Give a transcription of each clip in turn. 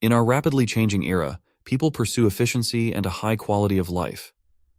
In our rapidly changing era, people pursue efficiency and a high quality of life.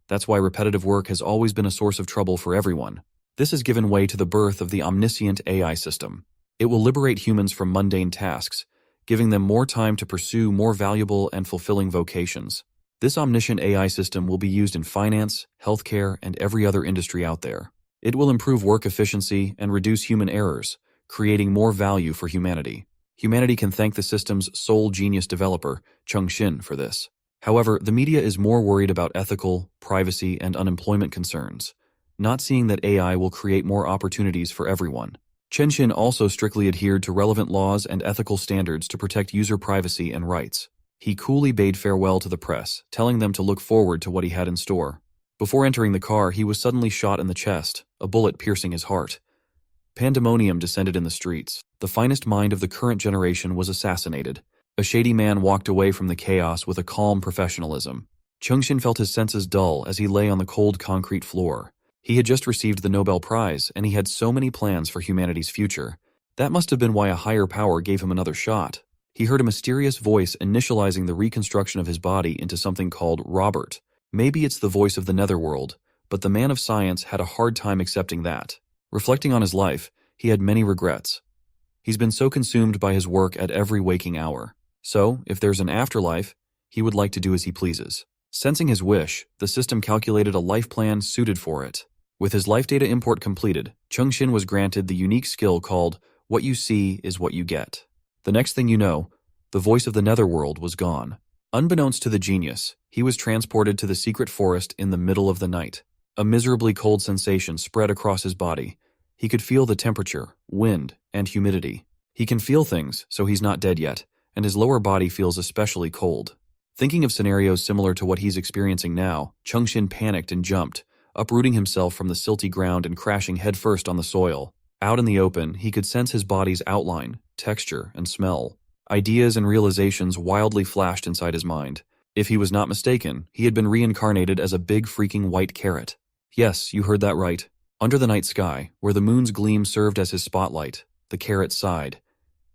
That's why repetitive work has always been a source of trouble for everyone. This has given way to the birth of the omniscient AI system. It will liberate humans from mundane tasks, giving them more time to pursue more valuable and fulfilling vocations. This omniscient AI system will be used in finance, healthcare, and every other industry out there. It will improve work efficiency and reduce human errors, creating more value for humanity. Humanity can thank the system's sole genius developer, Chung-Shin, for this. However, the media is more worried about ethical, privacy, and unemployment concerns, not seeing that AI will create more opportunities for everyone. Chen-Shin also strictly adhered to relevant laws and ethical standards to protect user privacy and rights. He coolly bade farewell to the press, telling them to look forward to what he had in store. Before entering the car, he was suddenly shot in the chest, a bullet piercing his heart. Pandemonium descended in the streets. The finest mind of the current generation was assassinated. A shady man walked away from the chaos with a calm professionalism. Chung-Shin felt his senses dull as he lay on the cold concrete floor. He had just received the Nobel Prize, and he had so many plans for humanity's future. That must have been why a higher power gave him another shot. He heard a mysterious voice initializing the reconstruction of his body into something called Robert. Maybe it's the voice of the netherworld, but the man of science had a hard time accepting that. Reflecting on his life, he had many regrets. He's been so consumed by his work at every waking hour. So, if there's an afterlife, he would like to do as he pleases. Sensing his wish, the system calculated a life plan suited for it. With his life data import completed, Chung-Shin was granted the unique skill called, "What you see is what you get." The next thing you know, the voice of the netherworld was gone. Unbeknownst to the genius, he was transported to the secret forest in the middle of the night. A miserably cold sensation spread across his body. He could feel the temperature, wind, and humidity. He can feel things, so he's not dead yet, and his lower body feels especially cold. Thinking of scenarios similar to what he's experiencing now, Chung-Shin panicked and jumped, uprooting himself from the silty ground and crashing headfirst on the soil. Out in the open, he could sense his body's outline, texture, and smell. Ideas and realizations wildly flashed inside his mind. If he was not mistaken, he had been reincarnated as a big freaking white carrot. Yes, you heard that right. Under the night sky, where the moon's gleam served as his spotlight, the carrot sighed.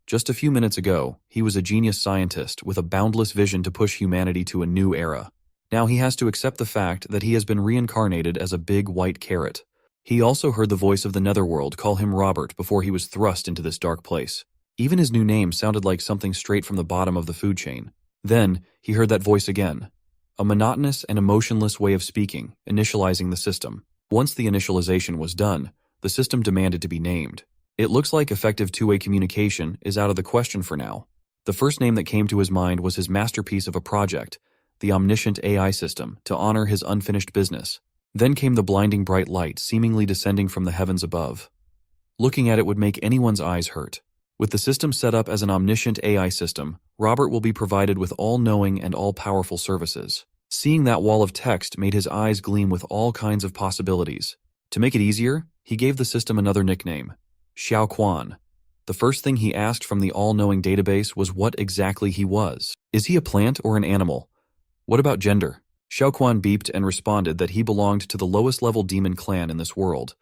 Just a few minutes ago, he was a genius scientist with a boundless vision to push humanity to a new era. Now he has to accept the fact that he has been reincarnated as a big white carrot. He also heard the voice of the netherworld call him Robert before he was thrust into this dark place. Even his new name sounded like something straight from the bottom of the food chain. Then, he heard that voice again. A monotonous and emotionless way of speaking, initializing the system. Once the initialization was done, the system demanded to be named. It looks like effective two-way communication is out of the question for now. The first name that came to his mind was his masterpiece of a project, the omniscient AI system, to honor his unfinished business. Then came the blinding bright light seemingly descending from the heavens above. Looking at it would make anyone's eyes hurt. With the system set up as an omniscient AI system, Robert will be provided with all-knowing and all-powerful services. Seeing that wall of text made his eyes gleam with all kinds of possibilities. To make it easier, he gave the system another nickname, Xiao Quan. The first thing he asked from the all-knowing database was what exactly he was. Is he a plant or an animal? What about gender? Xiao Quan beeped and responded that he belonged to the lowest-level demon clan in this world,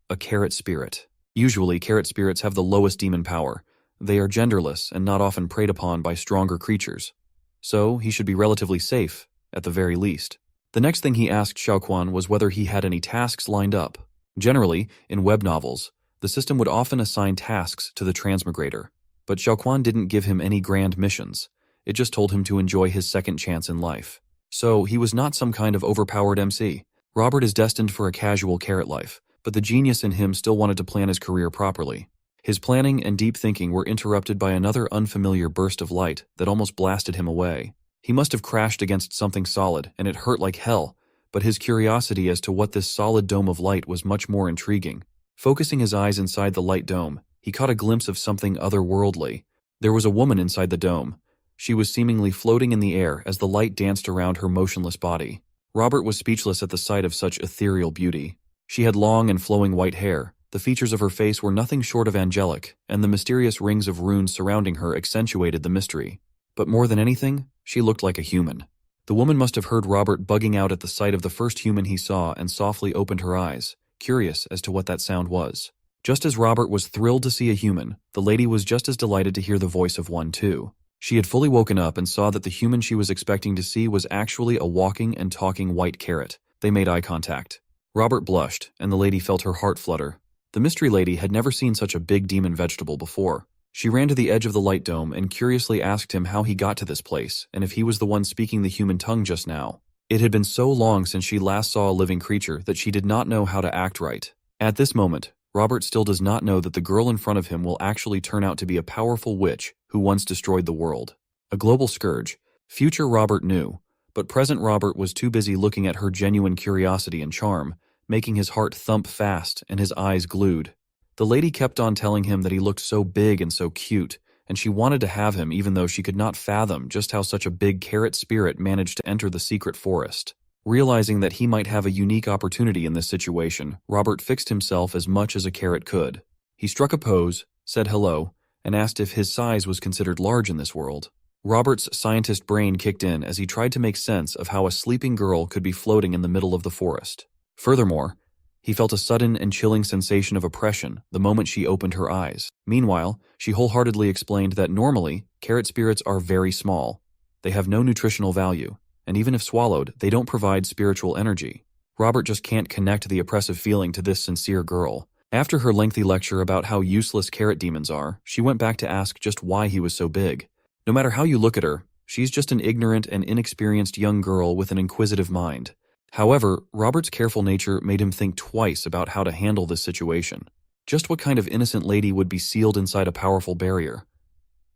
a carrot spirit. Usually, carrot spirits have the lowest demon power. They are genderless and not often preyed upon by stronger creatures. So, he should be relatively safe, at the very least. The next thing he asked Xiao Quan was whether he had any tasks lined up. Generally, in web novels, the system would often assign tasks to the transmigrator, but Xiao Quan didn't give him any grand missions. It just told him to enjoy his second chance in life. So, he was not some kind of overpowered MC. Robert is destined for a casual carrot life, but the genius in him still wanted to plan his career properly. His planning and deep thinking were interrupted by another unfamiliar burst of light that almost blasted him away. He must have crashed against something solid, and it hurt like hell, but his curiosity as to what this solid dome of light was much more intriguing. Focusing his eyes inside the light dome, he caught a glimpse of something otherworldly. There was a woman inside the dome. She was seemingly floating in the air as the light danced around her motionless body. Robert was speechless at the sight of such ethereal beauty. She had long and flowing white hair. The features of her face were nothing short of angelic, and the mysterious rings of runes surrounding her accentuated the mystery. But more than anything, she looked like a human. The woman must have heard Robert bugging out at the sight of the first human he saw and softly opened her eyes, curious as to what that sound was. Just as Robert was thrilled to see a human, the lady was just as delighted to hear the voice of one too. She had fully woken up and saw that the human she was expecting to see was actually a walking and talking white carrot. They made eye contact. Robert blushed, and the lady felt her heart flutter. The mystery lady had never seen such a big demon vegetable before. She ran to the edge of the light dome and curiously asked him how he got to this place and if he was the one speaking the human tongue just now. It had been so long since she last saw a living creature that she did not know how to act right. At this moment, Robert still does not know that the girl in front of him will actually turn out to be a powerful witch who once destroyed the world. A global scourge. Future Robert knew, but present Robert was too busy looking at her genuine curiosity and charm, making his heart thump fast and his eyes glued. The lady kept on telling him that he looked so big and so cute, and she wanted to have him even though she could not fathom just how such a big carrot spirit managed to enter the secret forest. Realizing that he might have a unique opportunity in this situation, Robert fixed himself as much as a carrot could. He struck a pose, said hello, and asked if his size was considered large in this world. Robert's scientist brain kicked in as he tried to make sense of how a sleeping girl could be floating in the middle of the forest. Furthermore, he felt a sudden and chilling sensation of oppression the moment she opened her eyes. Meanwhile, she wholeheartedly explained that normally, carrot spirits are very small. They have no nutritional value, and even if swallowed, they don't provide spiritual energy. Robert just can't connect the oppressive feeling to this sincere girl. After her lengthy lecture about how useless carrot demons are, she went back to ask just why he was so big. No matter how you look at her, she's just an ignorant and inexperienced young girl with an inquisitive mind. However, Robert's careful nature made him think twice about how to handle this situation. Just what kind of innocent lady would be sealed inside a powerful barrier?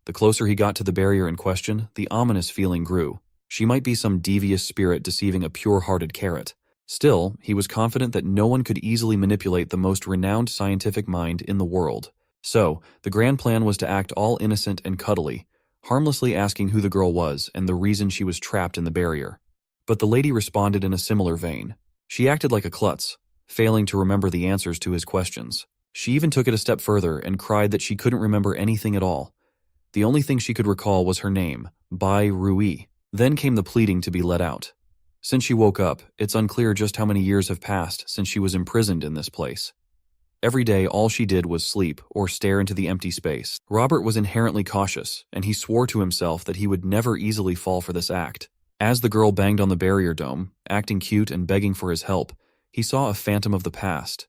The closer he got to the barrier in question, the ominous feeling grew. She might be some devious spirit deceiving a pure-hearted carrot. Still, he was confident that no one could easily manipulate the most renowned scientific mind in the world. So, the grand plan was to act all innocent and cuddly, harmlessly asking who the girl was and the reason she was trapped in the barrier. But the lady responded in a similar vein. She acted like a klutz, failing to remember the answers to his questions. She even took it a step further and cried that she couldn't remember anything at all. The only thing she could recall was her name, Bai Rui. Then came the pleading to be let out. Since she woke up, it's unclear just how many years have passed since she was imprisoned in this place. Every day, all she did was sleep or stare into the empty space. Robert was inherently cautious, and he swore to himself that he would never easily fall for this act. As the girl banged on the barrier dome, acting cute and begging for his help, he saw a phantom of the past.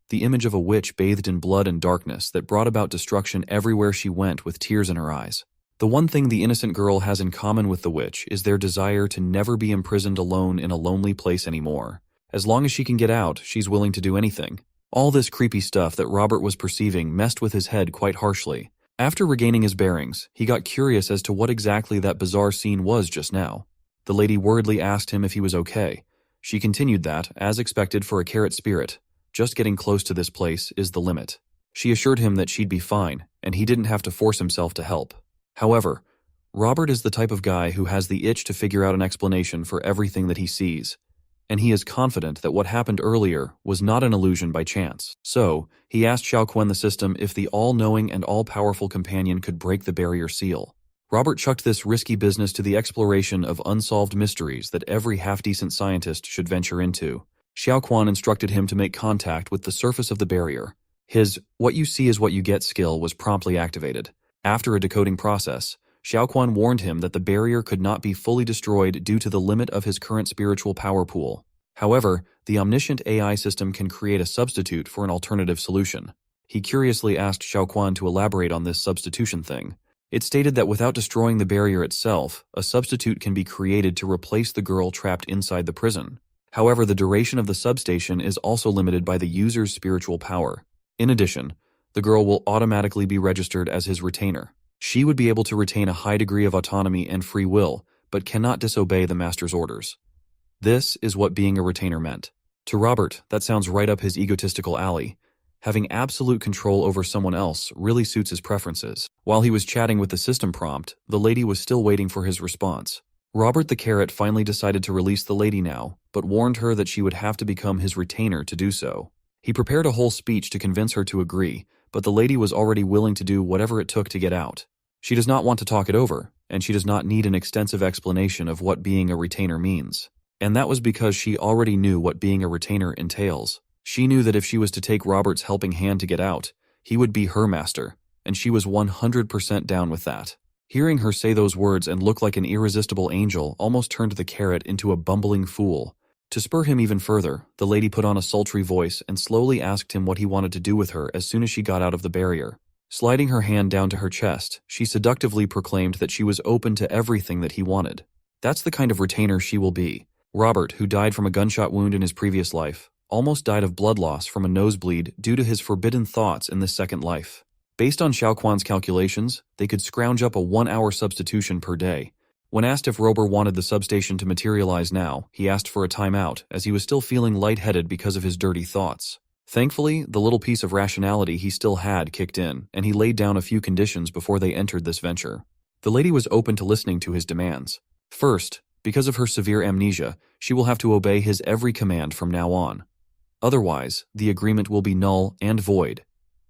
The image of a witch bathed in blood and darkness that brought about destruction everywhere she went with tears in her eyes. The one thing the innocent girl has in common with the witch is their desire to never be imprisoned alone in a lonely place anymore. As long as she can get out, she's willing to do anything. All this creepy stuff that Robert was perceiving messed with his head quite harshly. After regaining his bearings, he got curious as to what exactly that bizarre scene was just now. The lady worriedly asked him if he was okay. She continued that, as expected for a carrot spirit, just getting close to this place is the limit. She assured him that she'd be fine, and he didn't have to force himself to help. However, Robert is the type of guy who has the itch to figure out an explanation for everything that he sees, and he is confident that what happened earlier was not an illusion by chance. So, he asked Xiaoquan the system if the all-knowing and all-powerful companion could break the barrier seal. Robert chucked this risky business to the exploration of unsolved mysteries that every half-decent scientist should venture into. Xiaoquan instructed him to make contact with the surface of the barrier. His "what you see is what you get" skill was promptly activated. After a decoding process, Xiaoquan warned him that the barrier could not be fully destroyed due to the limit of his current spiritual power pool. However, the omniscient AI system can create a substitute for an alternative solution. He curiously asked Xiaoquan to elaborate on this substitution thing. It stated that without destroying the barrier itself, a substitute can be created to replace the girl trapped inside the prison. However, the duration of the substation is also limited by the user's spiritual power. In addition, the girl will automatically be registered as his retainer. She would be able to retain a high degree of autonomy and free will, but cannot disobey the master's orders. This is what being a retainer meant. To Robert, that sounds right up his egotistical alley. Having absolute control over someone else really suits his preferences. While he was chatting with the system prompt, the lady was still waiting for his response. Robert the carrot finally decided to release the lady now, but warned her that she would have to become his retainer to do so. He prepared a whole speech to convince her to agree, but the lady was already willing to do whatever it took to get out. She does not want to talk it over, and she does not need an extensive explanation of what being a retainer means. And that was because she already knew what being a retainer entails. She knew that if she was to take Robert's helping hand to get out, he would be her master, and she was 100% down with that. Hearing her say those words and look like an irresistible angel almost turned the carrot into a bumbling fool. To spur him even further, the lady put on a sultry voice and slowly asked him what he wanted to do with her as soon as she got out of the barrier. Sliding her hand down to her chest, she seductively proclaimed that she was open to everything that he wanted. That's the kind of retainer she will be. Robert, who died from a gunshot wound in his previous life, almost died of blood loss from a nosebleed due to his forbidden thoughts in this second life. Based on Xiaoquan's calculations, they could scrounge up a 1-hour substitution per day. When asked if Rober wanted the substation to materialize now, he asked for a timeout, as he was still feeling lightheaded because of his dirty thoughts. Thankfully, the little piece of rationality he still had kicked in, and he laid down a few conditions before they entered this venture. The lady was open to listening to his demands. First, because of her severe amnesia, she will have to obey his every command from now on. Otherwise, the agreement will be null and void.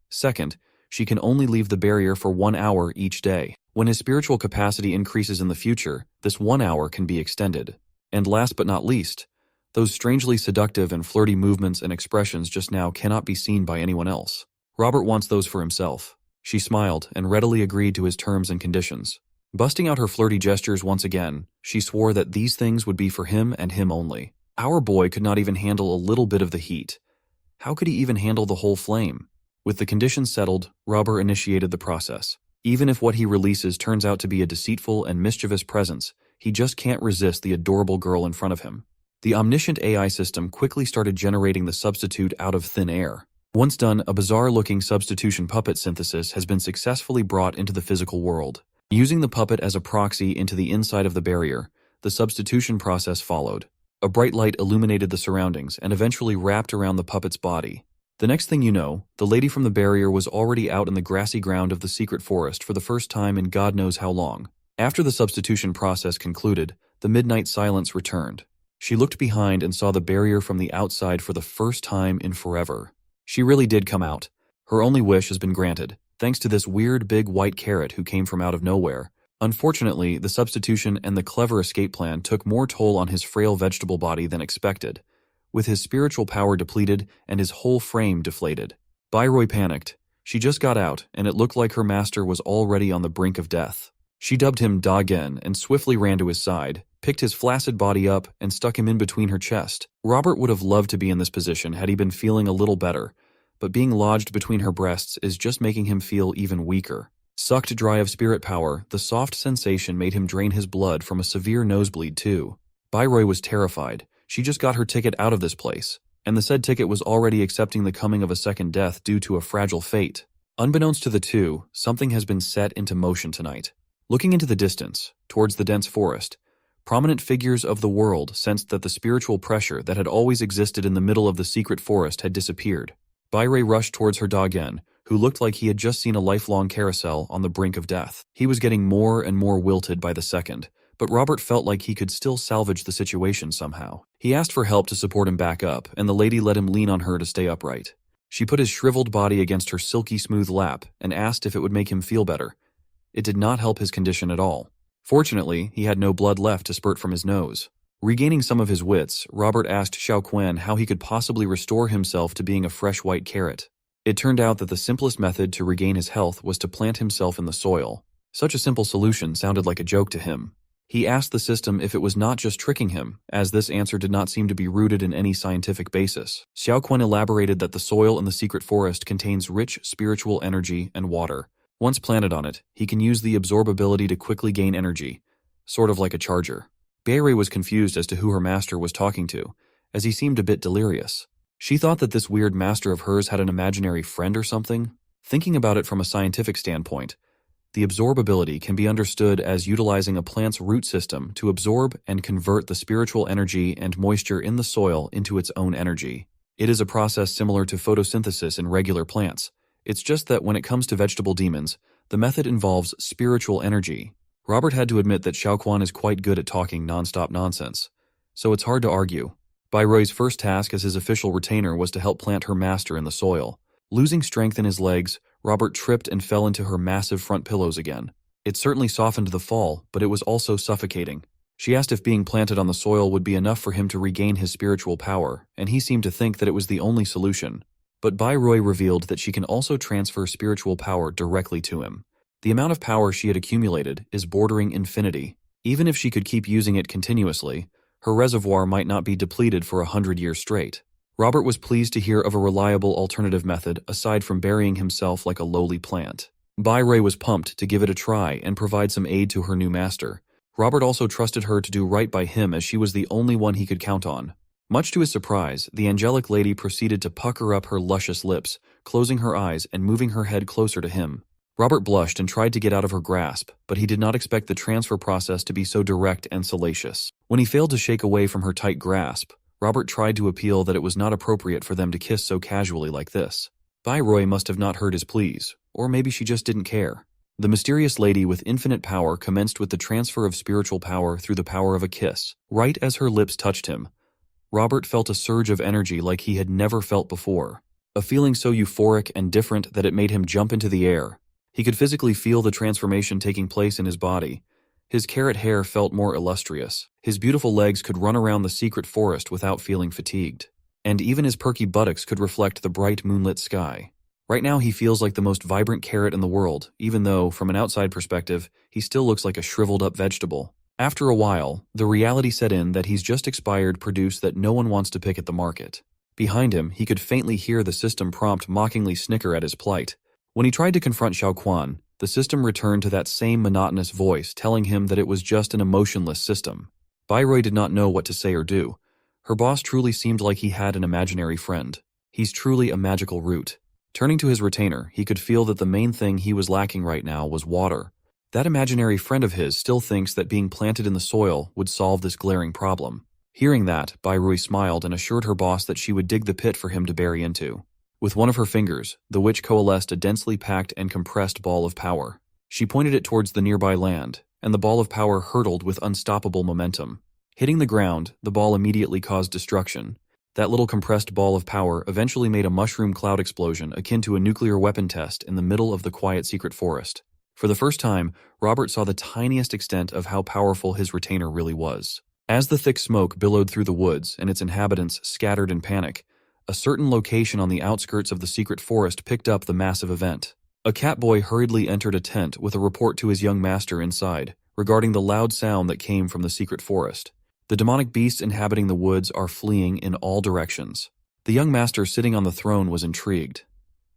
Second, she can only leave the barrier for 1 hour each day. When his spiritual capacity increases in the future, this 1 hour can be extended. And last but not least, those strangely seductive and flirty movements and expressions just now cannot be seen by anyone else. Robert wants those for himself. She smiled and readily agreed to his terms and conditions. Busting out her flirty gestures once again, she swore that these things would be for him and him only. Our boy could not even handle a little bit of the heat. How could he even handle the whole flame? With the conditions settled, Robert initiated the process. Even if what he releases turns out to be a deceitful and mischievous presence, he just can't resist the adorable girl in front of him. The omniscient AI system quickly started generating the substitute out of thin air. Once done, a bizarre-looking substitution puppet synthesis has been successfully brought into the physical world. Using the puppet as a proxy into the inside of the barrier, the substitution process followed. A bright light illuminated the surroundings and eventually wrapped around the puppet's body. The next thing you know, the lady from the barrier was already out in the grassy ground of the secret forest for the first time in God knows how long. After the substitution process concluded, the midnight silence returned. She looked behind and saw the barrier from the outside for the first time in forever. She really did come out. Her only wish has been granted, thanks to this weird big white carrot who came from out of nowhere. Unfortunately, the substitution and the clever escape plan took more toll on his frail vegetable body than expected. With his spiritual power depleted and his whole frame deflated. Bairoy panicked. She just got out, and it looked like her master was already on the brink of death. She dubbed him Da Gen and swiftly ran to his side, picked his flaccid body up, and stuck him in between her chest. Robert would have loved to be in this position had he been feeling a little better, but being lodged between her breasts is just making him feel even weaker. Sucked dry of spirit power, the soft sensation made him drain his blood from a severe nosebleed too. Bairoy was terrified. She just got her ticket out of this place, and the said ticket was already accepting the coming of a second death due to a fragile fate. Unbeknownst to the two, something has been set into motion tonight. Looking into the distance, towards the dense forest, prominent figures of the world sensed that the spiritual pressure that had always existed in the middle of the secret forest had disappeared. Bairoy rushed towards her Dogen, who looked like he had just seen a lifelong carousel on the brink of death. He was getting more and more wilted by the second, but Robert felt like he could still salvage the situation somehow. He asked for help to support him back up, and the lady let him lean on her to stay upright. She put his shriveled body against her silky smooth lap and asked if it would make him feel better. It did not help his condition at all. Fortunately, he had no blood left to spurt from his nose. Regaining some of his wits, Robert asked Xiaoquan how he could possibly restore himself to being a fresh white carrot. It turned out that the simplest method to regain his health was to plant himself in the soil. Such a simple solution sounded like a joke to him. He asked the system if it was not just tricking him, as this answer did not seem to be rooted in any scientific basis. Xiaoquan elaborated that the soil in the secret forest contains rich spiritual energy and water. Once planted on it, he can use the absorbability to quickly gain energy, sort of like a charger. Bairoy was confused as to who her master was talking to, as he seemed a bit delirious. She thought that this weird master of hers had an imaginary friend or something. Thinking about it from a scientific standpoint, the absorbability can be understood as utilizing a plant's root system to absorb and convert the spiritual energy and moisture in the soil into its own energy. It is a process similar to photosynthesis in regular plants. It's just that when it comes to vegetable demons, the method involves spiritual energy. Robert had to admit that Xiaoquan is quite good at talking non-stop nonsense, so it's hard to argue. Bairoy's first task as his official retainer was to help plant her master in the soil. Losing strength in his legs, Robert tripped and fell into her massive front pillows again. It certainly softened the fall, but it was also suffocating. She asked if being planted on the soil would be enough for him to regain his spiritual power, and he seemed to think that it was the only solution. But Bairoy revealed that she can also transfer spiritual power directly to him. The amount of power she had accumulated is bordering infinity. Even if she could keep using it continuously, her reservoir might not be depleted for 100 years straight. Robert was pleased to hear of a reliable alternative method aside from burying himself like a lowly plant. Bai Rui was pumped to give it a try and provide some aid to her new master. Robert also trusted her to do right by him as she was the only one he could count on. Much to his surprise, the angelic lady proceeded to pucker up her luscious lips, closing her eyes and moving her head closer to him. Robert blushed and tried to get out of her grasp, but he did not expect the transfer process to be so direct and salacious. When he failed to shake away from her tight grasp, Robert tried to appeal that it was not appropriate for them to kiss so casually like this. Bai Rui must have not heard his pleas, or maybe she just didn't care. The mysterious lady with infinite power commenced with the transfer of spiritual power through the power of a kiss. Right as her lips touched him, Robert felt a surge of energy like he had never felt before. A feeling so euphoric and different that it made him jump into the air. He could physically feel the transformation taking place in his body. His carrot hair felt more illustrious. His beautiful legs could run around the secret forest without feeling fatigued. And even his perky buttocks could reflect the bright moonlit sky. Right now he feels like the most vibrant carrot in the world, even though, from an outside perspective, he still looks like a shriveled-up vegetable. After a while, the reality set in that he's just expired produce that no one wants to pick at the market. Behind him, he could faintly hear the system prompt mockingly snicker at his plight. When he tried to confront Xiao Quan, the system returned to that same monotonous voice telling him that it was just an emotionless system. Bai Rui did not know what to say or do. Her boss truly seemed like he had an imaginary friend. He's truly a magical root. Turning to his retainer, he could feel that the main thing he was lacking right now was water. That imaginary friend of his still thinks that being planted in the soil would solve this glaring problem. Hearing that, Bai Rui smiled and assured her boss that she would dig the pit for him to bury into. With one of her fingers, the witch coalesced a densely packed and compressed ball of power. She pointed it towards the nearby land, and the ball of power hurtled with unstoppable momentum. Hitting the ground, the ball immediately caused destruction. That little compressed ball of power eventually made a mushroom cloud explosion akin to a nuclear weapon test in the middle of the quiet secret forest. For the first time, Robert saw the tiniest extent of how powerful his retainer really was. As the thick smoke billowed through the woods and its inhabitants scattered in panic, a certain location on the outskirts of the secret forest picked up the massive event. A catboy hurriedly entered a tent with a report to his young master inside regarding the loud sound that came from the secret forest. The demonic beasts inhabiting the woods are fleeing in all directions. The young master sitting on the throne was intrigued.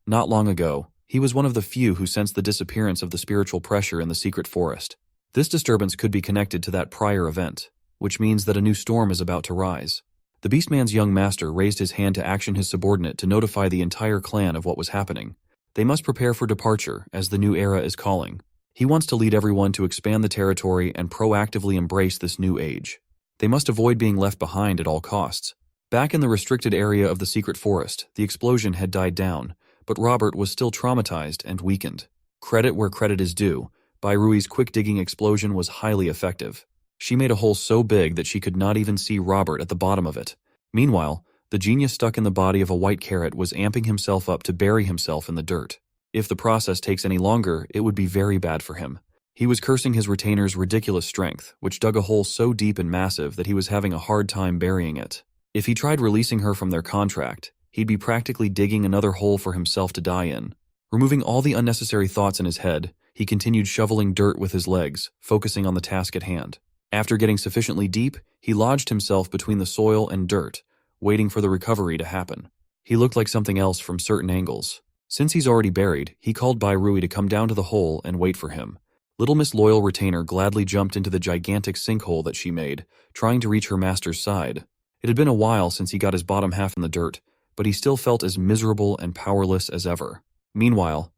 Not long ago, he was one of the few who sensed the disappearance of the spiritual pressure in the secret forest. This disturbance could be connected to that prior event, which means that a new storm is about to rise. The Beastman's young master raised his hand to action his subordinate to notify the entire clan of what was happening. They must prepare for departure, as the new era is calling. He wants to lead everyone to expand the territory and proactively embrace this new age. They must avoid being left behind at all costs. Back in the restricted area of the secret forest, the explosion had died down, but Robert was still traumatized and weakened. Credit where credit is due, Bai Rui's quick-digging explosion was highly effective. She made a hole so big that she could not even see Robert at the bottom of it. Meanwhile, the genius stuck in the body of a white carrot was amping himself up to bury himself in the dirt. If the process takes any longer, it would be very bad for him. He was cursing his retainer's ridiculous strength, which dug a hole so deep and massive that he was having a hard time burying it. If he tried releasing her from their contract, he'd be practically digging another hole for himself to die in. Removing all the unnecessary thoughts in his head, he continued shoveling dirt with his legs, focusing on the task at hand. After getting sufficiently deep, he lodged himself between the soil and dirt, waiting for the recovery to happen. He looked like something else from certain angles. Since he's already buried, he called Bai Rui to come down to the hole and wait for him. Little Miss Loyal Retainer gladly jumped into the gigantic sinkhole that she made, trying to reach her master's side. It had been a while since he got his bottom half in the dirt, but he still felt as miserable and powerless as ever. Meanwhile,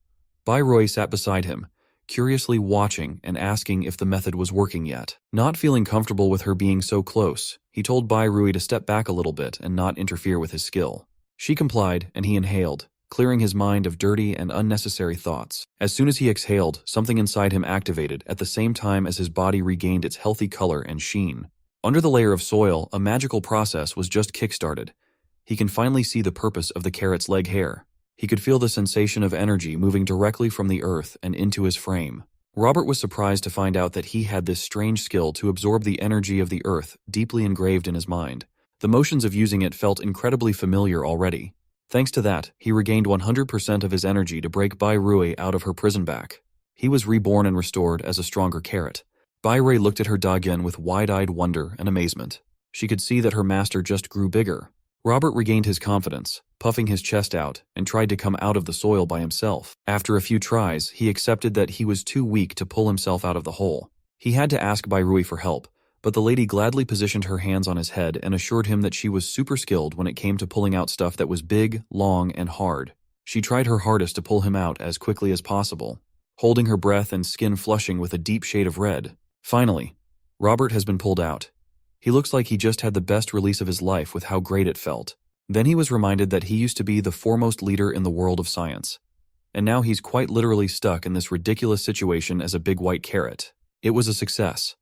Bai Rui sat beside him, curiously watching and asking if the method was working yet. Not feeling comfortable with her being so close, he told Bai Rui to step back a little bit and not interfere with his skill. She complied, and he inhaled, clearing his mind of dirty and unnecessary thoughts. As soon as he exhaled, something inside him activated at the same time as his body regained its healthy color and sheen. Under the layer of soil, a magical process was just kick-started. He can finally see the purpose of the carrot's leg hair. He could feel the sensation of energy moving directly from the earth and into his frame. Robert was surprised to find out that he had this strange skill to absorb the energy of the earth deeply engraved in his mind. The motions of using it felt incredibly familiar already. Thanks to that, he regained 100% of his energy to break Bai Rui out of her prison back. He was reborn and restored as a stronger carrot. Bai Rui looked at her Dagen with wide-eyed wonder and amazement. She could see that her master just grew bigger. Robert regained his confidence, puffing his chest out, and tried to come out of the soil by himself. After a few tries, he accepted that he was too weak to pull himself out of the hole. He had to ask Bai Rui for help, but the lady gladly positioned her hands on his head and assured him that she was super skilled when it came to pulling out stuff that was big, long, and hard. She tried her hardest to pull him out as quickly as possible, holding her breath and skin flushing with a deep shade of red. Finally, Robert has been pulled out. He looks like he just had the best release of his life with how great it felt. Then he was reminded that he used to be the foremost leader in the world of science. And now he's quite literally stuck in this ridiculous situation as a big white carrot. It was a success.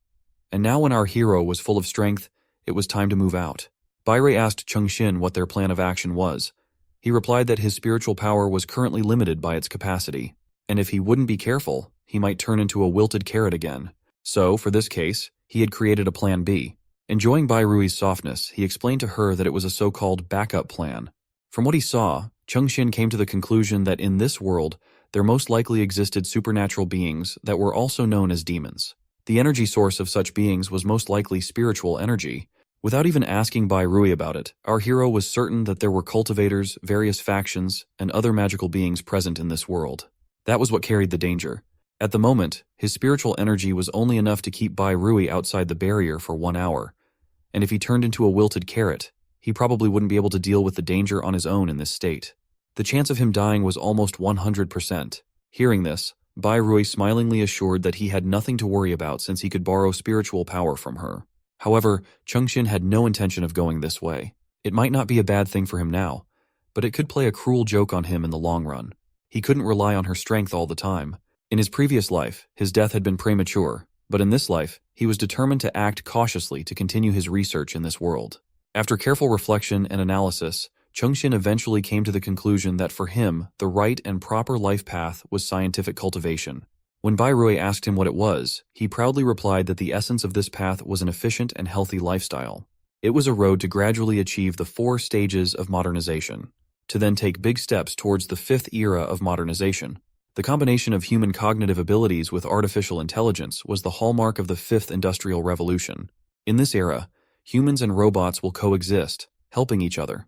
And now when our hero was full of strength, it was time to move out. Bai Rui asked Chengxin what their plan of action was. He replied that his spiritual power was currently limited by its capacity, and if he wouldn't be careful, he might turn into a wilted carrot again. So, for this case, he had created a plan B. Enjoying Bai Rui's softness, he explained to her that it was a so-called backup plan. From what he saw, Chengxin came to the conclusion that in this world, there most likely existed supernatural beings that were also known as demons. The energy source of such beings was most likely spiritual energy. Without even asking Bai Rui about it, our hero was certain that there were cultivators, various factions, and other magical beings present in this world. That was what carried the danger. At the moment, his spiritual energy was only enough to keep Bai Rui outside the barrier for 1 hour, and if he turned into a wilted carrot, he probably wouldn't be able to deal with the danger on his own in this state. The chance of him dying was almost 100%. Hearing this, Bai Rui smilingly assured that he had nothing to worry about since he could borrow spiritual power from her. However, Chengxin had no intention of going this way. It might not be a bad thing for him now, but it could play a cruel joke on him in the long run. He couldn't rely on her strength all the time. In his previous life, his death had been premature, but in this life, he was determined to act cautiously to continue his research in this world. After careful reflection and analysis, Chengxin eventually came to the conclusion that for him, the right and proper life path was scientific cultivation. When Bai Rui asked him what it was, he proudly replied that the essence of this path was an efficient and healthy lifestyle. It was a road to gradually achieve the 4 stages of modernization, to then take big steps towards the 5th era of modernization. The combination of human cognitive abilities with artificial intelligence was the hallmark of the 5th industrial revolution. In this era, humans and robots will coexist, helping each other.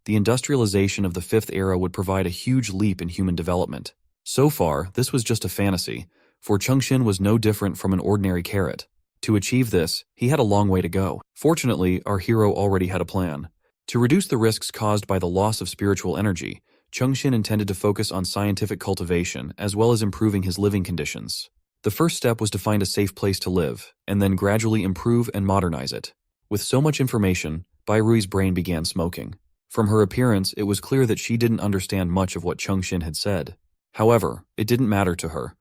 The industrialization of the 5th era would provide a huge leap in human development. So far, this was just a fantasy, for Chengxin was no different from an ordinary carrot. To achieve this, he had a long way to go. Fortunately, our hero already had a plan. To reduce the risks caused by the loss of spiritual energy, Chengxin intended to focus on scientific cultivation as well as improving his living conditions. The first step was to find a safe place to live, and then gradually improve and modernize it. With so much information, Bai Rui's brain began smoking. From her appearance, it was clear that she didn't understand much of what Chengxin had said. However, it didn't matter to her.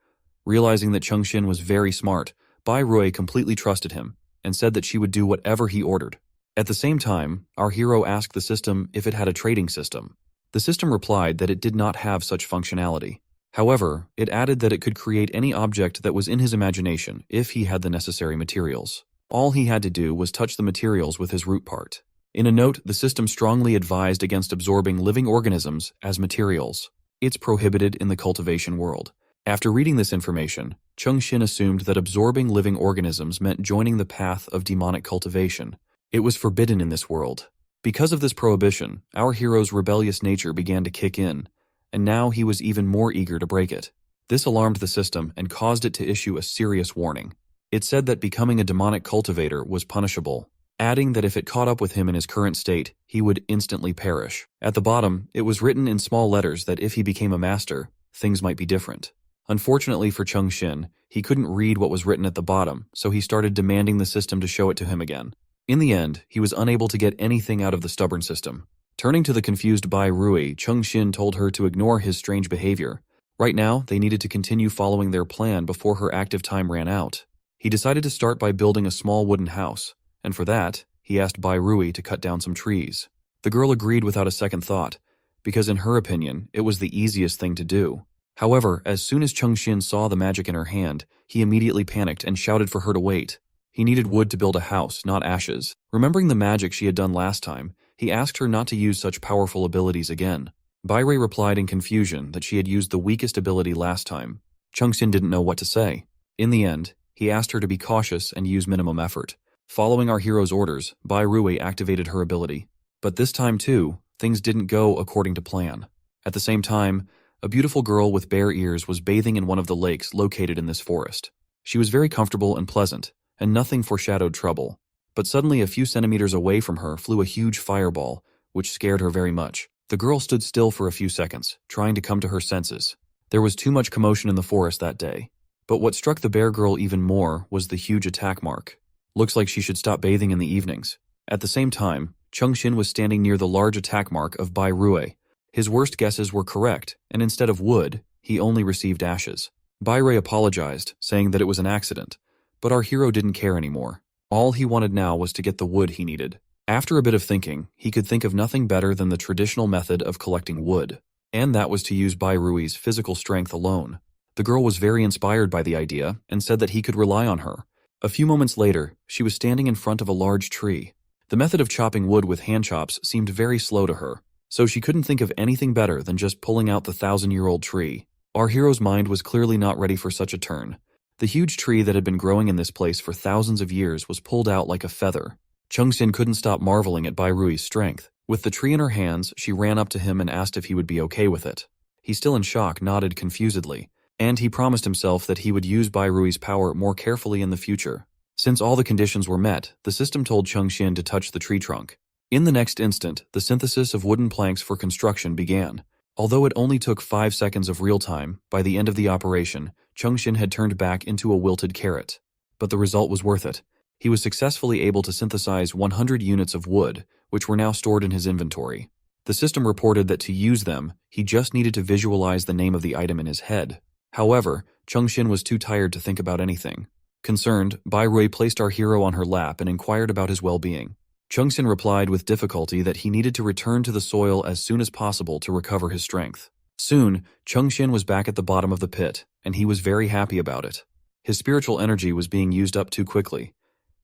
Realizing that Chengxin was very smart, Bai Rui completely trusted him and said that she would do whatever he ordered. At the same time, our hero asked the system if it had a trading system. The system replied that it did not have such functionality. However, it added that it could create any object that was in his imagination if he had the necessary materials. All he had to do was touch the materials with his root part. In a note, the system strongly advised against absorbing living organisms as materials. It's prohibited in the cultivation world. After reading this information, Chengxin assumed that absorbing living organisms meant joining the path of demonic cultivation. It was forbidden in this world. Because of this prohibition, our hero's rebellious nature began to kick in, and now he was even more eager to break it. This alarmed the system and caused it to issue a serious warning. It said that becoming a demonic cultivator was punishable, adding that if it caught up with him in his current state, he would instantly perish. At the bottom, it was written in small letters that if he became a master, things might be different. Unfortunately for Chengxin, he couldn't read what was written at the bottom, so he started demanding the system to show it to him again. In the end, he was unable to get anything out of the stubborn system. Turning to the confused Bai Rui, Chengxin told her to ignore his strange behavior. Right now, they needed to continue following their plan before her active time ran out. He decided to start by building a small wooden house, and for that, he asked Bai Rui to cut down some trees. The girl agreed without a second thought, because in her opinion, it was the easiest thing to do. However, as soon as Chengxin saw the magic in her hand, he immediately panicked and shouted for her to wait. He needed wood to build a house, not ashes. Remembering the magic she had done last time, he asked her not to use such powerful abilities again. Bai Rui replied in confusion that she had used the weakest ability last time. Chungxin didn't know what to say. In the end, he asked her to be cautious and use minimum effort. Following our hero's orders, Bai Rui activated her ability. But this time too, things didn't go according to plan. At the same time, a beautiful girl with bare ears was bathing in one of the lakes located in this forest. She was very comfortable and pleasant, and nothing foreshadowed trouble. But suddenly a few centimeters away from her flew a huge fireball, which scared her very much. The girl stood still for a few seconds, trying to come to her senses. There was too much commotion in the forest that day. But what struck the bear girl even more was the huge attack mark. Looks like she should stop bathing in the evenings. At the same time, Chungxin was standing near the large attack mark of Bai Rui. His worst guesses were correct, and instead of wood, he only received ashes. Bai Rui apologized, saying that it was an accident. But our hero didn't care anymore. All he wanted now was to get the wood he needed. After a bit of thinking, he could think of nothing better than the traditional method of collecting wood. And that was to use Bai Rui's physical strength alone. The girl was very inspired by the idea and said that he could rely on her. A few moments later, she was standing in front of a large tree. The method of chopping wood with hand chops seemed very slow to her, so she couldn't think of anything better than just pulling out the 1,000-year-old tree. Our hero's mind was clearly not ready for such a turn. The huge tree that had been growing in this place for thousands of years was pulled out like a feather. Chungxin couldn't stop marveling at Bai Rui's strength. With the tree in her hands, she ran up to him and asked if he would be okay with it. He, still in shock, nodded confusedly, and he promised himself that he would use Bai Rui's power more carefully in the future. Since all the conditions were met, the system told Chungxin to touch the tree trunk. In the next instant, the synthesis of wooden planks for construction began. Although it only took 5 seconds of real time, by the end of the operation, Chungxin had turned back into a wilted carrot. But the result was worth it. He was successfully able to synthesize 100 units of wood, which were now stored in his inventory. The system reported that to use them, he just needed to visualize the name of the item in his head. However, Chungxin was too tired to think about anything. Concerned, Bai Rui placed our hero on her lap and inquired about his well-being. Chungxin replied with difficulty that he needed to return to the soil as soon as possible to recover his strength. Soon, Chungxin was back at the bottom of the pit, and he was very happy about it. His spiritual energy was being used up too quickly.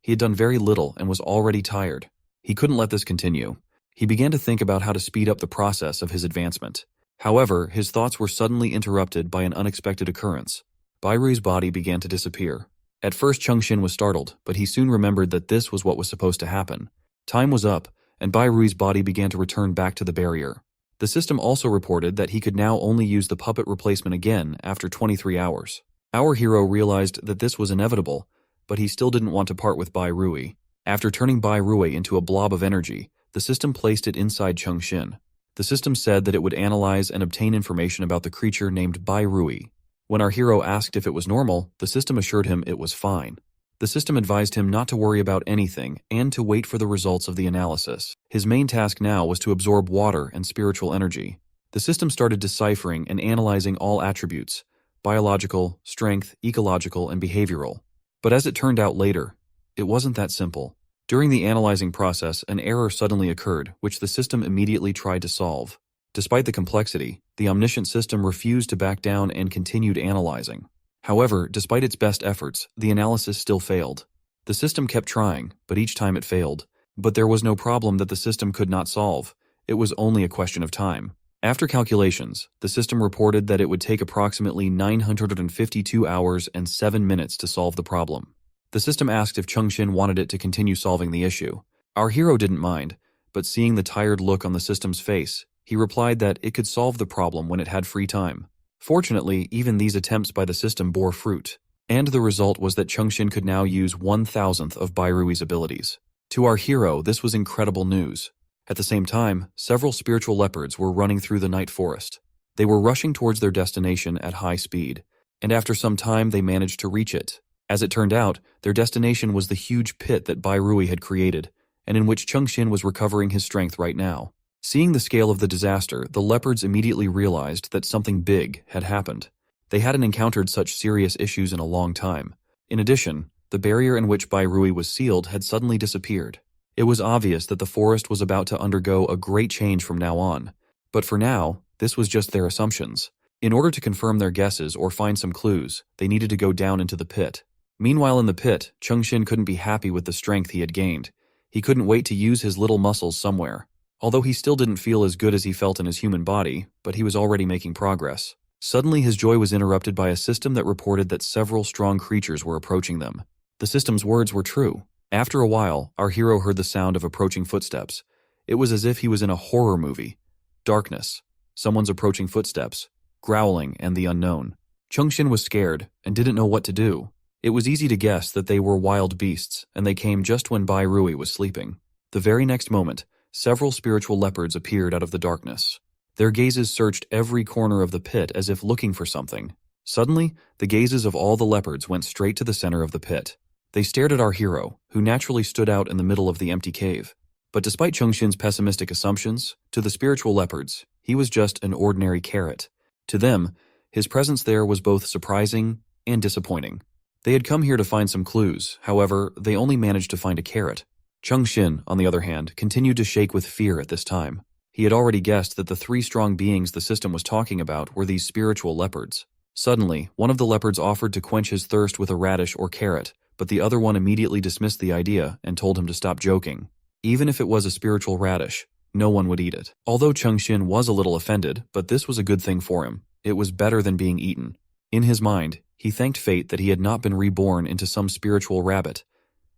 He had done very little and was already tired. He couldn't let this continue. He began to think about how to speed up the process of his advancement. However, his thoughts were suddenly interrupted by an unexpected occurrence. Bai Rui's body began to disappear. At first, Chungxin was startled, but he soon remembered that this was what was supposed to happen. Time was up, and Bai Rui's body began to return back to the barrier. The system also reported that he could now only use the puppet replacement again after 23 hours. Our hero realized that this was inevitable, but he still didn't want to part with Bai Rui. After turning Bai Rui into a blob of energy, the system placed it inside Chungxin. The system said that it would analyze and obtain information about the creature named Bai Rui. When our hero asked if it was normal, the system assured him it was fine. The system advised him not to worry about anything and to wait for the results of the analysis. His main task now was to absorb water and spiritual energy. The system started deciphering and analyzing all attributes: biological, strength, ecological, and behavioral. But as it turned out later, it wasn't that simple. During the analyzing process, an error suddenly occurred, which the system immediately tried to solve. Despite the complexity, the omniscient system refused to back down and continued analyzing. However, despite its best efforts, the analysis still failed. The system kept trying, but each time it failed. But there was no problem that the system could not solve. It was only a question of time. After calculations, the system reported that it would take approximately 952 hours and 7 minutes to solve the problem. The system asked if Chungxin wanted it to continue solving the issue. Our hero didn't mind, but seeing the tired look on the system's face, he replied that it could solve the problem when it had free time. Fortunately, even these attempts by the system bore fruit, and the result was that Chungxin could now use 1/1000th of Bai Rui's abilities. To our hero, this was incredible news. At the same time, several spiritual leopards were running through the night forest. They were rushing towards their destination at high speed, and after some time they managed to reach it. As it turned out, their destination was the huge pit that Bai Rui had created, and in which Chungxin was recovering his strength right now. Seeing the scale of the disaster, the leopards immediately realized that something big had happened. They hadn't encountered such serious issues in a long time. In addition, the barrier in which Bai Rui was sealed had suddenly disappeared. It was obvious that the forest was about to undergo a great change from now on. But for now, this was just their assumptions. In order to confirm their guesses or find some clues, they needed to go down into the pit. Meanwhile in the pit, Chungxin couldn't be happy with the strength he had gained. He couldn't wait to use his little muscles somewhere. Although he still didn't feel as good as he felt in his human body, but he was already making progress. Suddenly his joy was interrupted by a system that reported that several strong creatures were approaching them. The system's words were true. After a while, our hero heard the sound of approaching footsteps. It was as if he was in a horror movie. Darkness, someone's approaching footsteps, growling, and the unknown. Chengxin was scared and didn't know what to do. It was easy to guess that they were wild beasts, and they came just when Bai Rui was sleeping. The very next moment, several spiritual leopards appeared out of the darkness. Their gazes searched every corner of the pit as if looking for something. Suddenly, the gazes of all the leopards went straight to the center of the pit. They stared at our hero, who naturally stood out in the middle of the empty cave. But despite Chengxin's pessimistic assumptions, to the spiritual leopards, he was just an ordinary carrot. To them, his presence there was both surprising and disappointing. They had come here to find some clues, however, they only managed to find a carrot. Chengxin, on the other hand, continued to shake with fear at this time. He had already guessed that the three strong beings the system was talking about were these spiritual leopards. Suddenly, one of the leopards offered to quench his thirst with a radish or carrot, but the other one immediately dismissed the idea and told him to stop joking. Even if it was a spiritual radish, no one would eat it. Although Chengxin was a little offended, but this was a good thing for him. It was better than being eaten. In his mind, he thanked fate that he had not been reborn into some spiritual rabbit,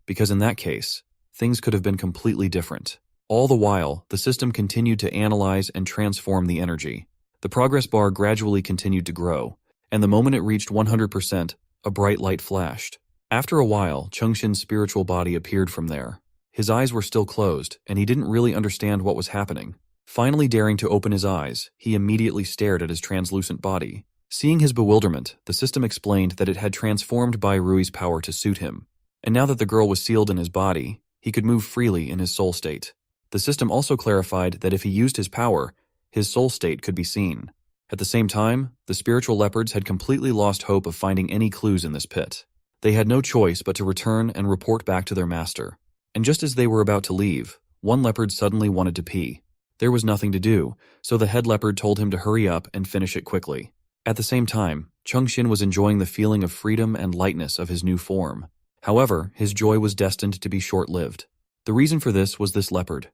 because in that case, things could have been completely different. All the while, the system continued to analyze and transform the energy. The progress bar gradually continued to grow, and the moment it reached 100%, a bright light flashed. After a while, Chengxin's spiritual body appeared from there. His eyes were still closed, and he didn't really understand what was happening. Finally daring to open his eyes, he immediately stared at his translucent body. Seeing his bewilderment, the system explained that it had transformed Bai Rui's power to suit him. And now that the girl was sealed in his body, he could move freely in his soul state. The system also clarified that if he used his power, his soul state could be seen. At the same time, the spiritual leopards had completely lost hope of finding any clues in this pit. They had no choice but to return and report back to their master. And just as they were about to leave, one leopard suddenly wanted to pee. There was nothing to do, so the head leopard told him to hurry up and finish it quickly. At the same time, Chengxin was enjoying the feeling of freedom and lightness of his new form. However, his joy was destined to be short-lived. The reason for this was this leopard.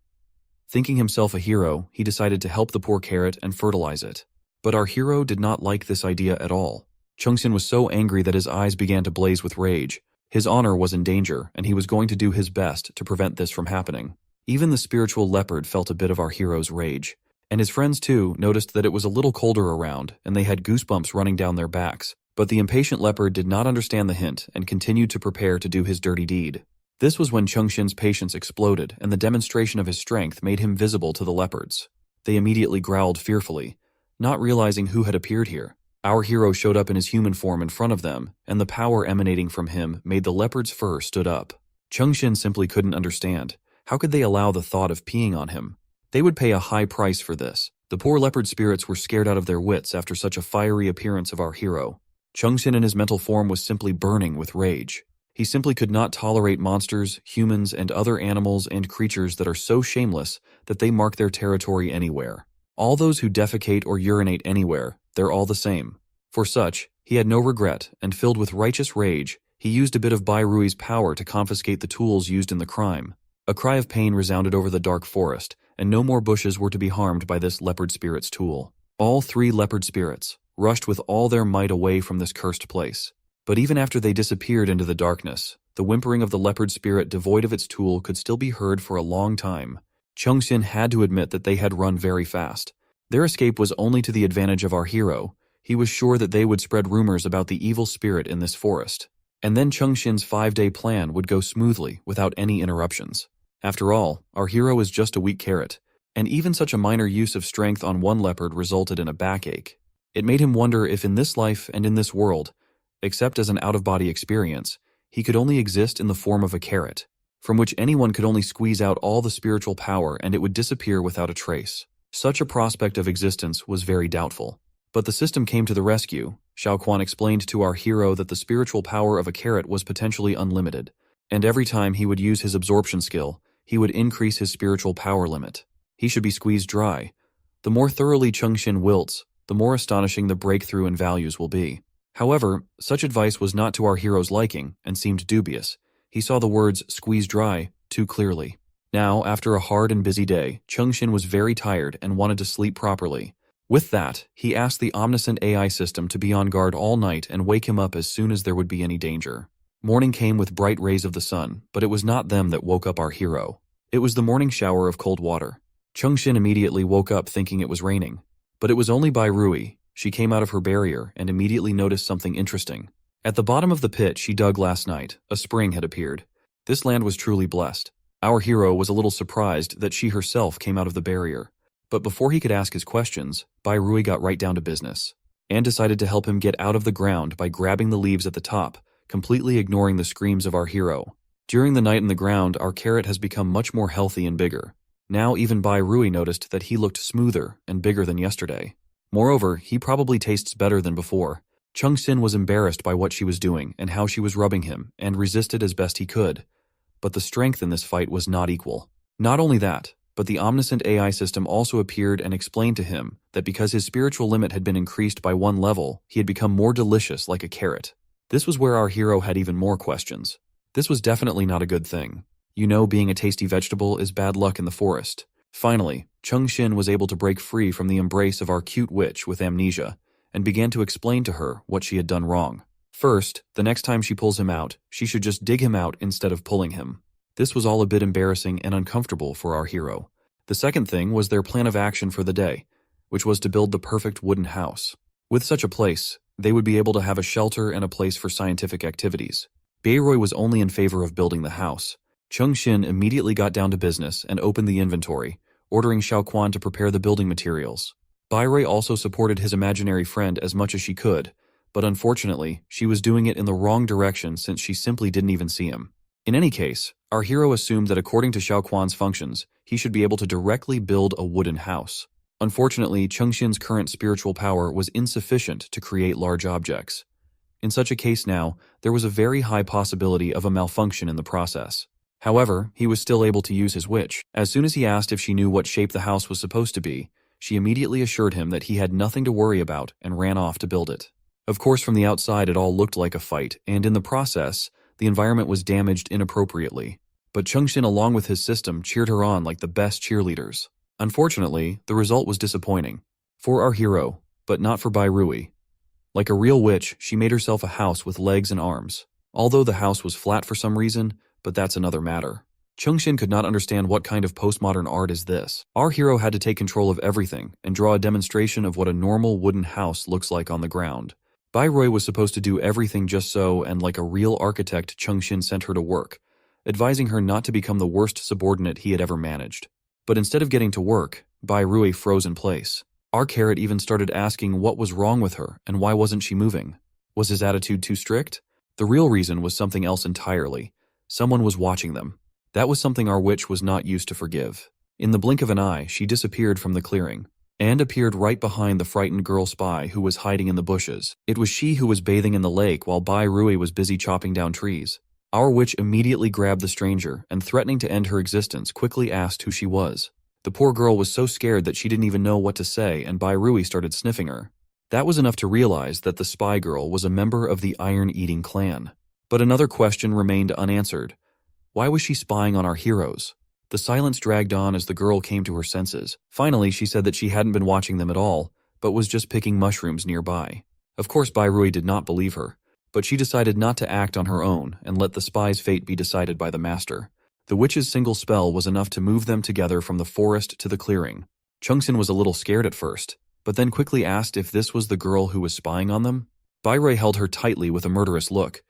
Thinking himself a hero, he decided to help the poor carrot and fertilize it. But our hero did not like this idea at all. Chengxin was so angry that his eyes began to blaze with rage. His honor was in danger, and he was going to do his best to prevent this from happening. Even the spiritual leopard felt a bit of our hero's rage. And his friends, too, noticed that it was a little colder around, and they had goosebumps running down their backs. But the impatient leopard did not understand the hint and continued to prepare to do his dirty deed. This was when Chengxin's patience exploded, and the demonstration of his strength made him visible to the leopards. They immediately growled fearfully, not realizing who had appeared here. Our hero showed up in his human form in front of them, and the power emanating from him made the leopard's fur stood up. Chengxin simply couldn't understand. How could they allow the thought of peeing on him? They would pay a high price for this. The poor leopard spirits were scared out of their wits after such a fiery appearance of our hero. Chengxin in his mental form was simply burning with rage. He simply could not tolerate monsters, humans, and other animals and creatures that are so shameless that they mark their territory anywhere. All those who defecate or urinate anywhere, they're all the same. For such, he had no regret, and filled with righteous rage, he used a bit of Bai Rui's power to confiscate the tools used in the crime. A cry of pain resounded over the dark forest, and no more bushes were to be harmed by this leopard spirit's tool. All three leopard spirits rushed with all their might away from this cursed place. But even after they disappeared into the darkness, the whimpering of the leopard spirit devoid of its tool could still be heard for a long time. Chengxin had to admit that they had run very fast. Their escape was only to the advantage of our hero. He was sure that they would spread rumors about the evil spirit in this forest. And then Chengxin's 5-day plan would go smoothly without any interruptions. After all, our hero is just a weak carrot, and even such a minor use of strength on one leopard resulted in a backache. It made him wonder if in this life and in this world, except as an out-of-body experience, he could only exist in the form of a carrot, from which anyone could only squeeze out all the spiritual power and it would disappear without a trace. Such a prospect of existence was very doubtful. But the system came to the rescue. Xiao Quan explained to our hero that the spiritual power of a carrot was potentially unlimited, and every time he would use his absorption skill, he would increase his spiritual power limit. He should be squeezed dry. The more thoroughly Chengxin wilts, the more astonishing the breakthrough in values will be. However, such advice was not to our hero's liking and seemed dubious. He saw the words "squeeze dry" too clearly. Now, after a hard and busy day, Chengxin was very tired and wanted to sleep properly. With that, he asked the omniscient AI system to be on guard all night and wake him up as soon as there would be any danger. Morning came with bright rays of the sun, but it was not them that woke up our hero. It was the morning shower of cold water. Chung-shin immediately woke up thinking it was raining. But it was only Bai Rui. She came out of her barrier and immediately noticed something interesting. At the bottom of the pit she dug last night, a spring had appeared. This land was truly blessed. Our hero was a little surprised that she herself came out of the barrier. But before he could ask his questions, Bai Rui got right down to business, and decided to help him get out of the ground by grabbing the leaves at the top, completely ignoring the screams of our hero. During the night in the ground, our carrot has become much more healthy and bigger. Now even Bai Rui noticed that he looked smoother and bigger than yesterday. Moreover, he probably tastes better than before. Chung-sin was embarrassed by what she was doing and how she was rubbing him, and resisted as best he could. But the strength in this fight was not equal. Not only that, but the omniscient AI system also appeared and explained to him that because his spiritual limit had been increased by 1 level, he had become more delicious like a carrot. This was where our hero had even more questions. This was definitely not a good thing. You know, being a tasty vegetable is bad luck in the forest. Finally, Chung-shin was able to break free from the embrace of our cute witch with amnesia, and began to explain to her what she had done wrong. First, the next time she pulls him out, she should just dig him out instead of pulling him. This was all a bit embarrassing and uncomfortable for our hero. The second thing was their plan of action for the day, which was to build the perfect wooden house. With such a place, they would be able to have a shelter and a place for scientific activities. Bayroi was only in favor of building the house. Chung-shin immediately got down to business and opened the inventory, ordering Xiaoquan to prepare the building materials. Bayroi also supported his imaginary friend as much as she could, but unfortunately, she was doing it in the wrong direction since she simply didn't even see him. In any case, our hero assumed that according to Xiaoquan's functions, he should be able to directly build a wooden house. Unfortunately, Chung-shin's current spiritual power was insufficient to create large objects. In such a case now, there was a very high possibility of a malfunction in the process. However, he was still able to use his witch. As soon as he asked if she knew what shape the house was supposed to be, she immediately assured him that he had nothing to worry about and ran off to build it. Of course, from the outside it all looked like a fight, and in the process, the environment was damaged inappropriately. But Chung-shin along with his system cheered her on like the best cheerleaders. Unfortunately, the result was disappointing. For our hero, but not for Bai Rui. Like a real witch, she made herself a house with legs and arms. Although the house was flat for some reason, but that's another matter. Chung-shin could not understand what kind of postmodern art is this. Our hero had to take control of everything and draw a demonstration of what a normal wooden house looks like on the ground. Bayroi was supposed to do everything just so, and like a real architect, Chung-shin sent her to work, advising her not to become the worst subordinate he had ever managed. But instead of getting to work, Bayroi froze in place. Our carrot even started asking what was wrong with her and why wasn't she moving. Was his attitude too strict? The real reason was something else entirely. Someone was watching them. That was something our witch was not used to forgive. In the blink of an eye, she disappeared from the clearing, and appeared right behind the frightened girl spy who was hiding in the bushes. It was she who was bathing in the lake while Bai Rui was busy chopping down trees. Our witch immediately grabbed the stranger and, threatening to end her existence, quickly asked who she was. The poor girl was so scared that she didn't even know what to say, and Bai Rui started sniffing her. That was enough to realize that the spy girl was a member of the Iron-Eating clan. But another question remained unanswered. Why was she spying on our heroes? The silence dragged on as the girl came to her senses. Finally, she said that she hadn't been watching them at all, but was just picking mushrooms nearby. Of course, Bai Rui did not believe her, but she decided not to act on her own and let the spy's fate be decided by the master. The witch's single spell was enough to move them together from the forest to the clearing. Chung-sin was a little scared at first, but then quickly asked if this was the girl who was spying on them. Bai Rui held her tightly with a murderous look,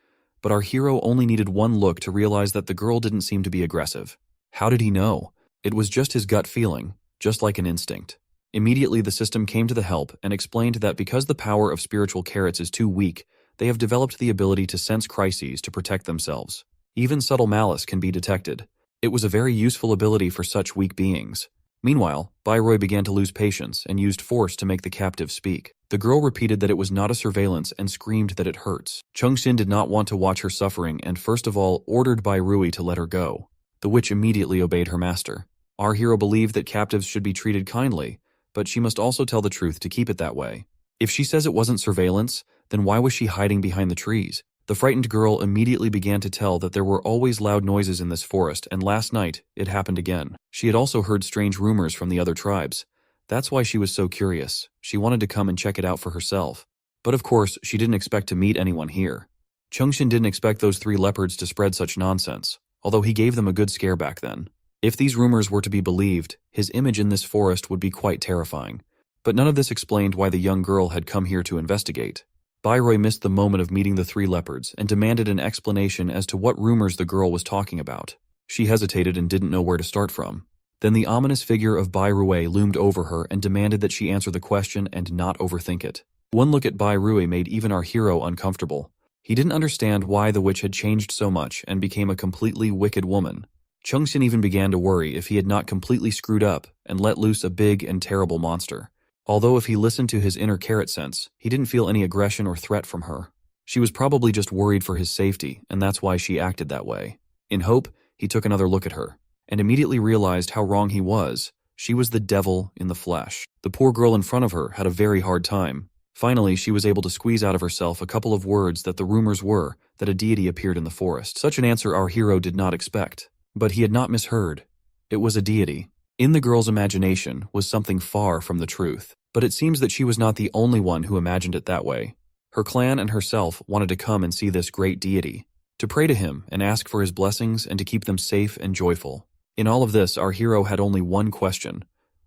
but our hero only needed one look to realize that the girl didn't seem to be aggressive. How did he know? It was just his gut feeling, just like an instinct. Immediately the system came to the help and explained that because the power of spiritual carrots is too weak, they have developed the ability to sense crises to protect themselves. Even subtle malice can be detected. It was a very useful ability for such weak beings. Meanwhile, Bayroi began to lose patience and used force to make the captive speak. The girl repeated that it was not a surveillance and screamed that it hurts. Chung-shin did not want to watch her suffering and first of all ordered Bayroi to let her go. The witch immediately obeyed her master. Our hero believed that captives should be treated kindly, but she must also tell the truth to keep it that way. If she says it wasn't surveillance, then why was she hiding behind the trees? The frightened girl immediately began to tell that there were always loud noises in this forest, and last night, it happened again. She had also heard strange rumors from the other tribes. That's why she was so curious. She wanted to come and check it out for herself. But of course, she didn't expect to meet anyone here. Chengxin didn't expect those 3 leopards to spread such nonsense, although he gave them a good scare back then. If these rumors were to be believed, his image in this forest would be quite terrifying. But none of this explained why the young girl had come here to investigate. Bairui missed the moment of meeting the 3 leopards and demanded an explanation as to what rumors the girl was talking about. She hesitated and didn't know where to start from. Then the ominous figure of Bairui loomed over her and demanded that she answer the question and not overthink it. One look at Bairui made even our hero uncomfortable. He didn't understand why the witch had changed so much and became a completely wicked woman. Chengxin even began to worry if he had not completely screwed up and let loose a big and terrible monster. Although if he listened to his inner carrot sense, he didn't feel any aggression or threat from her. She was probably just worried for his safety, and that's why she acted that way. In hope, he took another look at her, and immediately realized how wrong he was. She was the devil in the flesh. The poor girl in front of her had a very hard time. Finally, she was able to squeeze out of herself a couple of words that the rumors were that a deity appeared in the forest. Such an answer our hero did not expect. But he had not misheard. It was a deity. In the girl's imagination was something far from the truth. But it seems that she was not the only one who imagined it that way. Her clan and herself wanted to come and see this great deity, to pray to him and ask for his blessings and to keep them safe and joyful. In all of this, our hero had only one question.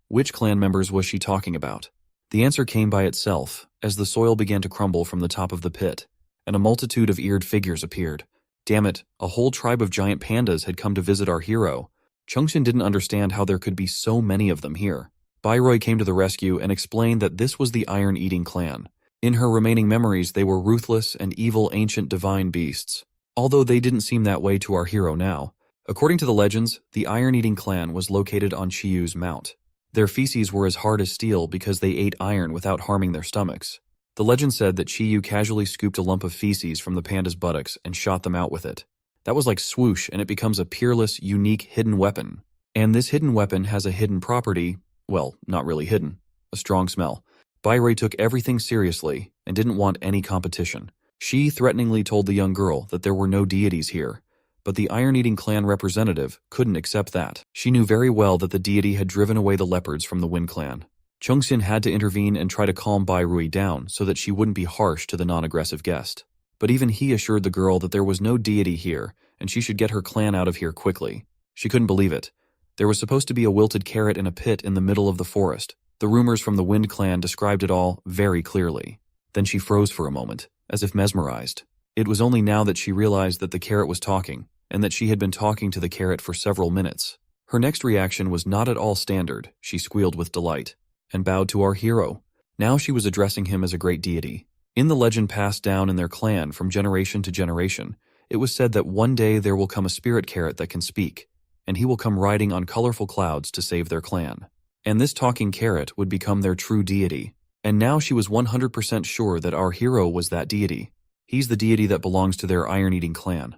Which clan members was she talking about? The answer came by itself, as the soil began to crumble from the top of the pit, and a multitude of eared figures appeared. Damn it, a whole tribe of giant pandas had come to visit our hero. Chengxin didn't understand how there could be so many of them here. Bairui came to the rescue and explained that this was the Iron-Eating clan. In her remaining memories, they were ruthless and evil ancient divine beasts, although they didn't seem that way to our hero now. According to the legends, the Iron-Eating clan was located on Chiyu's mount. Their feces were as hard as steel because they ate iron without harming their stomachs. The legend said that Chiyu casually scooped a lump of feces from the panda's buttocks and shot them out with it. That was like swoosh, and it becomes a peerless, unique, hidden weapon. And this hidden weapon has a hidden property, well, not really hidden, a strong smell. Bairui took everything seriously and didn't want any competition. She threateningly told the young girl that there were no deities here, but the Iron-Eating clan representative couldn't accept that. She knew very well that the deity had driven away the leopards from the Wind clan. Chengxin had to intervene and try to calm Bairui down so that she wouldn't be harsh to the non-aggressive guest. But even he assured the girl that there was no deity here and she should get her clan out of here quickly. She couldn't believe it. There was supposed to be a wilted carrot in a pit in the middle of the forest. The rumors from the Wind clan described it all very clearly. Then she froze for a moment, as if mesmerized. It was only now that she realized that the carrot was talking, and that she had been talking to the carrot for several minutes. Her next reaction was not at all standard. She squealed with delight, and bowed to our hero. Now she was addressing him as a great deity. In the legend passed down in their clan from generation to generation, it was said that one day there will come a spirit carrot that can speak, and he will come riding on colorful clouds to save their clan. And this talking carrot would become their true deity. And now she was 100% sure that our hero was that deity. He's the deity that belongs to their Iron-Eating clan.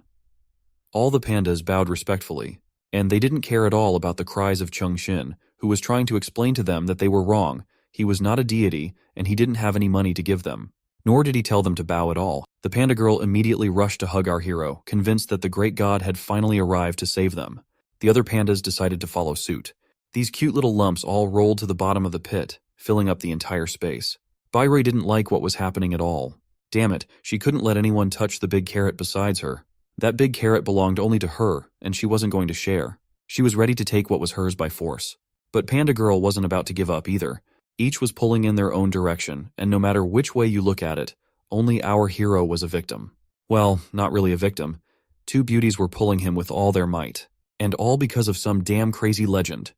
All the pandas bowed respectfully, and they didn't care at all about the cries of Chengxin, who was trying to explain to them that they were wrong. He was not a deity, and he didn't have any money to give them. Nor did he tell them to bow at all. The panda girl immediately rushed to hug our hero, convinced that the great god had finally arrived to save them. The other pandas decided to follow suit. These cute little lumps all rolled to the bottom of the pit, filling up the entire space. Bairui didn't like what was happening at all. Damn it, she couldn't let anyone touch the big carrot besides her. That big carrot belonged only to her, and she wasn't going to share. She was ready to take what was hers by force. But Panda Girl wasn't about to give up either. Each was pulling in their own direction, and no matter which way you look at it, only our hero was a victim. Well, not really a victim. Two beauties were pulling him with all their might. And all because of some damn crazy legend.